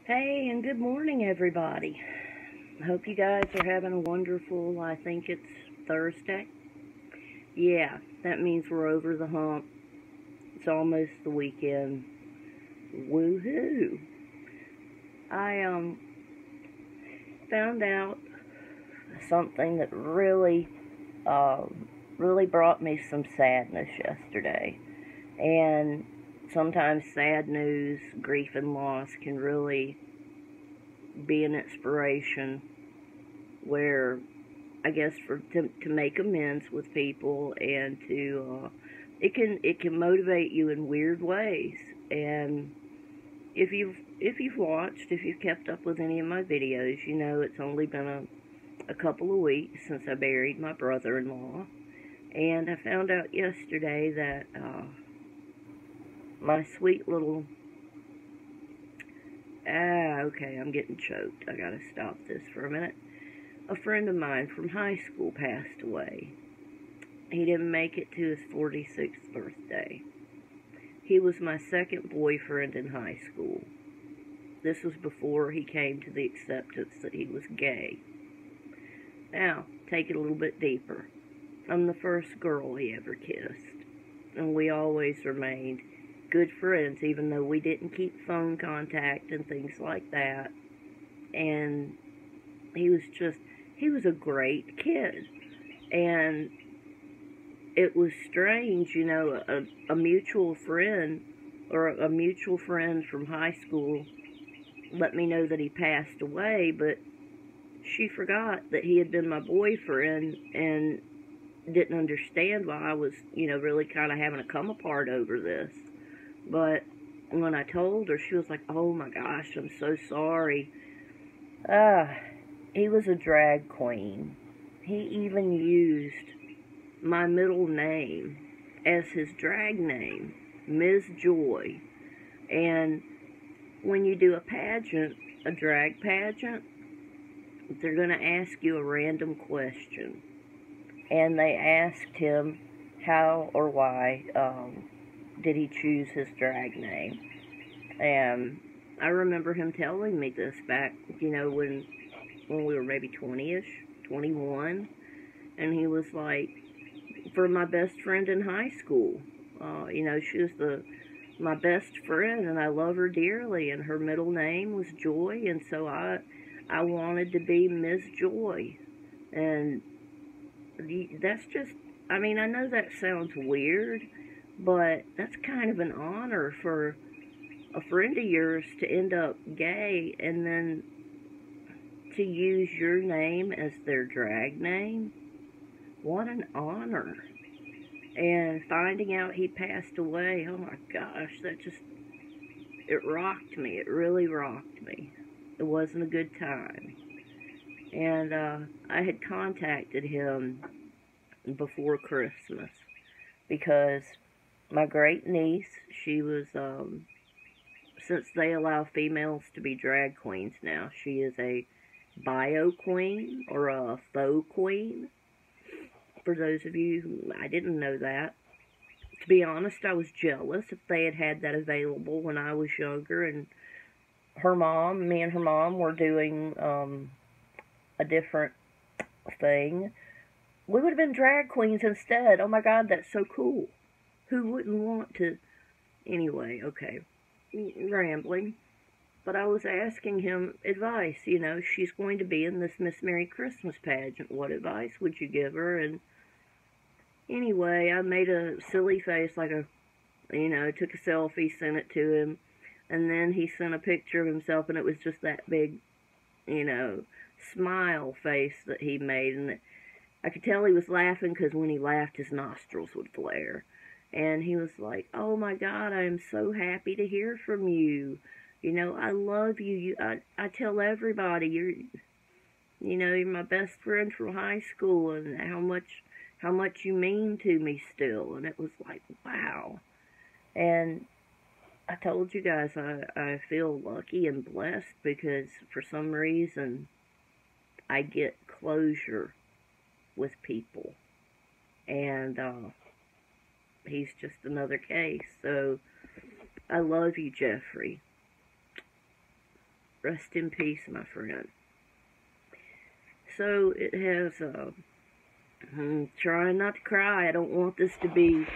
Hey, and good morning, everybody. I hope you guys are having a wonderful, I think it's Thursday. Yeah, that means we're over the hump. It's almost the weekend. Woohoo! I found out something that really brought me some sadness yesterday. And sometimes sad news, grief and loss can really be an inspiration where I guess to make amends with people and to it can motivate you in weird ways. And if you've kept up with any of my videos, you know it's only been a couple of weeks since I buried my brother-in-law, and I found out yesterday that my sweet little okay, I'm getting choked. I gotta stop this for a minute. A friend of mine from high school passed away. He didn't make it to his 46th birthday. He was my second boyfriend in high school. This was before he came to the acceptance that he was gay. Now, take it a little bit deeper. I'm the first girl he ever kissed, and we always remained good friends, even though we didn't keep phone contact and things like that. And he was a great kid. And it was strange, you know, a mutual friend from high school let me know that he passed away, but she forgot that he had been my boyfriend and didn't understand why I was, really kind of having a come apart over this. But when I told her, she was like, "Oh my gosh, I'm so sorry." He was a drag queen. He even used my middle name as his drag name, Ms. Joy. And when you do a drag pageant, they're going to ask you a random question. And they asked him how or why did he choose his drag name. And I remember him telling me this back, when we were maybe 20-ish, 21. And he was like, for my best friend in high school. She was my best friend, and I love her dearly, and her middle name was Joy, and so I wanted to be Ms. Joy. And that's just, I know that sounds weird, but that's kind of an honor for a friend of yours to end up gay and then to use your name as their drag name. What an honor. And finding out he passed away, oh my gosh, it rocked me. It really rocked me. It wasn't a good time. And I had contacted him before Christmas because my great niece, she was, since they allow females to be drag queens now, she is a bio queen or a faux queen. For those of you who I didn't know that. To be honest, I was jealous if they had that available when I was younger, and me and her mom were doing a different thing. We would have been drag queens instead. Oh my God, that's so cool. Who wouldn't want to? Anyway, okay, rambling. But I was asking him advice, she's going to be in this Miss Merry Christmas pageant. What advice would you give her? And anyway, I made a silly face, took a selfie, sent it to him, and then he sent a picture of himself, and it was just that big, smile face that he made, and I could tell he was laughing because when he laughed, his nostrils would flare. And he was like, "Oh my God, I am so happy to hear from you. I love you. I tell everybody you're my best friend from high school, and how much you mean to me still." And it was like, wow. And I told you guys I feel lucky and blessed because for some reason I get closure with people. And he's just another case. So I love you, Jeffrey. Rest in peace, my friend. So it has, I'm trying not to cry. I want this to be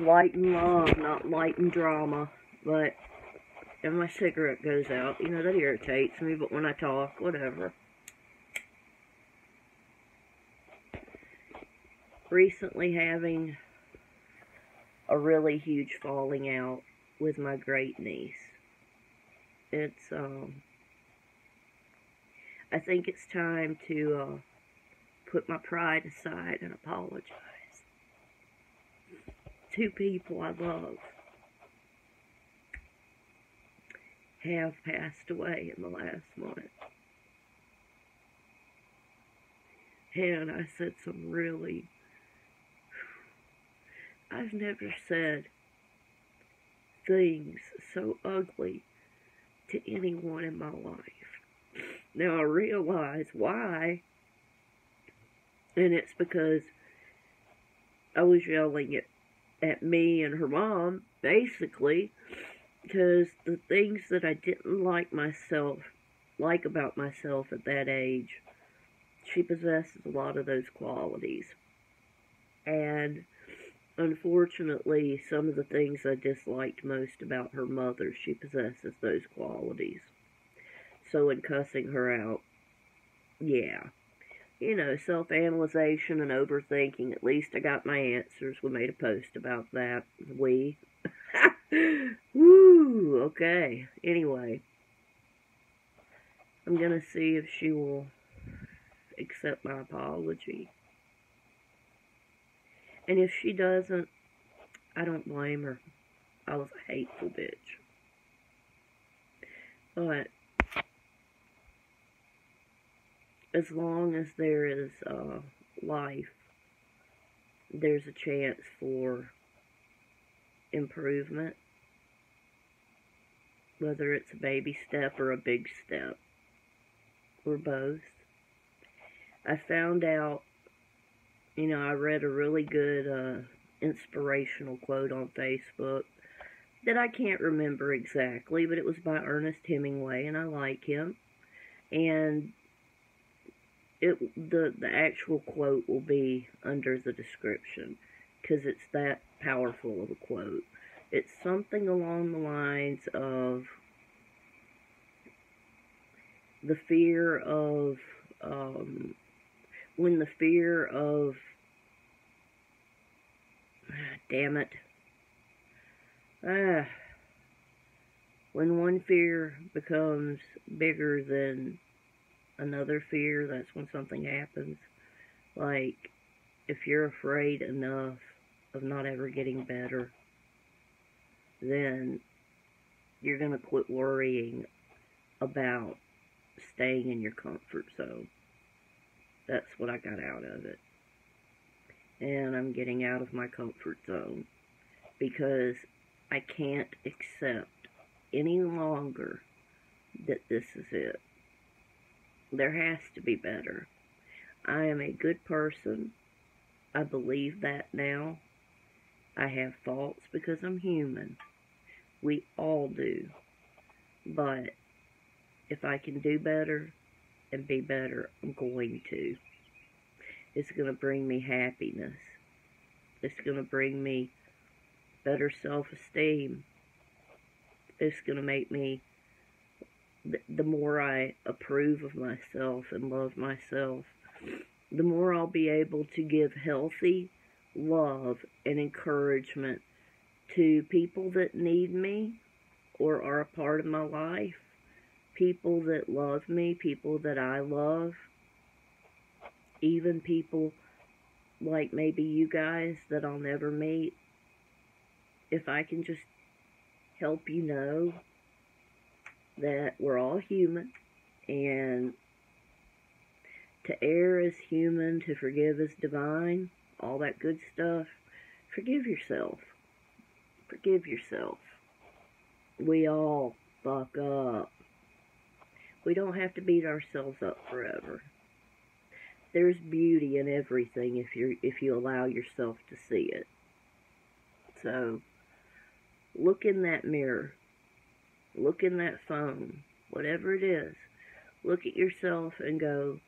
light and love, not light and drama. But if my cigarette goes out, that irritates me, but when I talk, whatever. Recently having a really huge falling out with my great niece. It's, I think it's time to, put my pride aside and apologize to people I love have passed away in the last month. And I said some really, I've never said things so ugly to anyone in my life. Now I realize why, and it's because I was yelling at me and her mom, basically, because the things that I didn't like about myself at that age, she possesses a lot of those qualities. And unfortunately, some of the things I disliked most about her mother, she possesses those qualities. So in cussing her out, yeah. Self-analyzation and overthinking. At least I got my answers. We made a post about that. Woo, okay. Anyway, I'm gonna see if she will accept my apology. And if she doesn't, I don't blame her. I was a hateful bitch. But as long as there is life, there's a chance for improvement, whether it's a baby step or a big step, or both. I found out, I read a really good inspirational quote on Facebook that I can't remember exactly, but it was by Earnest Hemingway, and I like him. And the actual quote will be under the description, because it's that powerful of a quote. It's something along the lines of the fear of, when the fear of, damn it, when one fear becomes bigger than another fear, that's when something happens. Like, if you're afraid enough of not ever getting better, then you're going to quit worrying about staying in your comfort zone. That's what I got out of it. And I'm getting out of my comfort zone because I can't accept any longer that this is it. There has to be better. I am a good person. I believe that now. I have faults because I'm human. We all do. But if I can do better and be better, I'm going to. It's going to bring me happiness. It's going to bring me better self-esteem. It's going to make me, the more I approve of myself and love myself, the more I'll be able to give healthy love and encouragement to people that need me or are a part of my life, people that love me, people that I love, even people like maybe you guys that I'll never meet. If I can just help you know that we're all human, and to err is human, to forgive is divine, all that good stuff. Forgive yourself. Forgive yourself. We all fuck up. We don't have to beat ourselves up forever. There's beauty in everything if you allow yourself to see it. So, look in that mirror. Look look in that phone, whatever it is, look at yourself and go,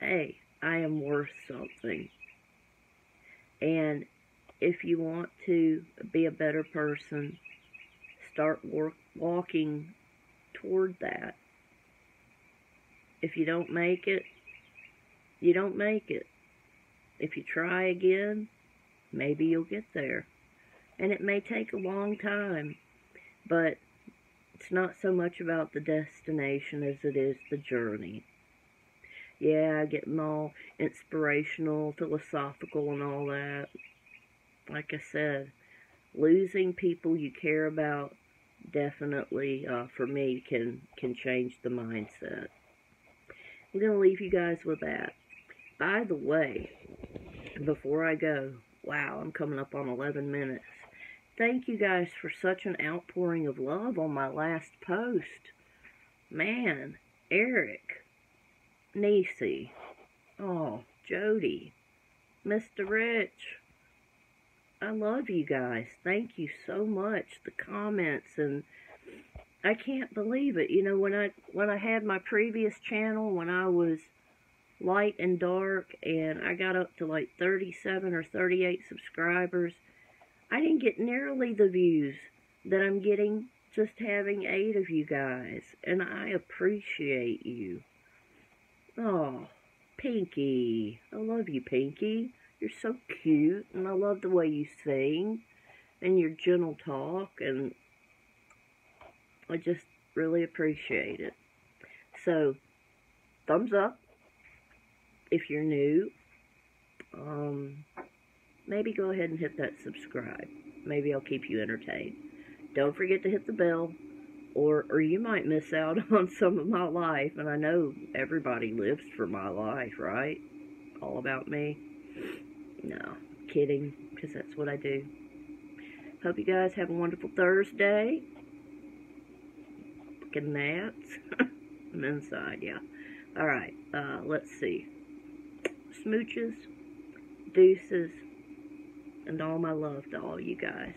hey, I am worth something. And if you want to be a better person, start walking toward that. If you don't make it, you don't make it. If you try again, maybe you'll get there. And it may take a long time, but it's not so much about the destination as it is the journey. Yeah, getting all inspirational, philosophical, and all that. Like I said, losing people you care about definitely, for me, can change the mindset. I'm going to leave you guys with that. By the way, before I go, wow, I'm coming up on 11 minutes. Thank you guys for such an outpouring of love on my last post. Man, Eric, Niecy, oh, Jody, Mr. Rich, I love you guys. Thank you so much. The comments, and I can't believe it. You know, when I had my previous channel, when I was light and dark, and I got up to like 37 or 38 subscribers, I didn't get nearly the views that I'm getting just having 8 of you guys, and I appreciate you. Oh, Pinky, I love you, Pinky. You're so cute, and I love the way you sing, and your gentle talk, and I just really appreciate it. So, thumbs up if you're new. Maybe go ahead and hit that subscribe. Maybe I'll keep you entertained. Don't forget to hit the bell, or you might miss out on some of my life. And I know everybody lives for my life, right? All about me. No, kidding, because that's what I do. Hope you guys have a wonderful Thursday. Good naps. I'm inside, yeah. Alright, let's see. Smooches, deuces, and all my love to all you guys.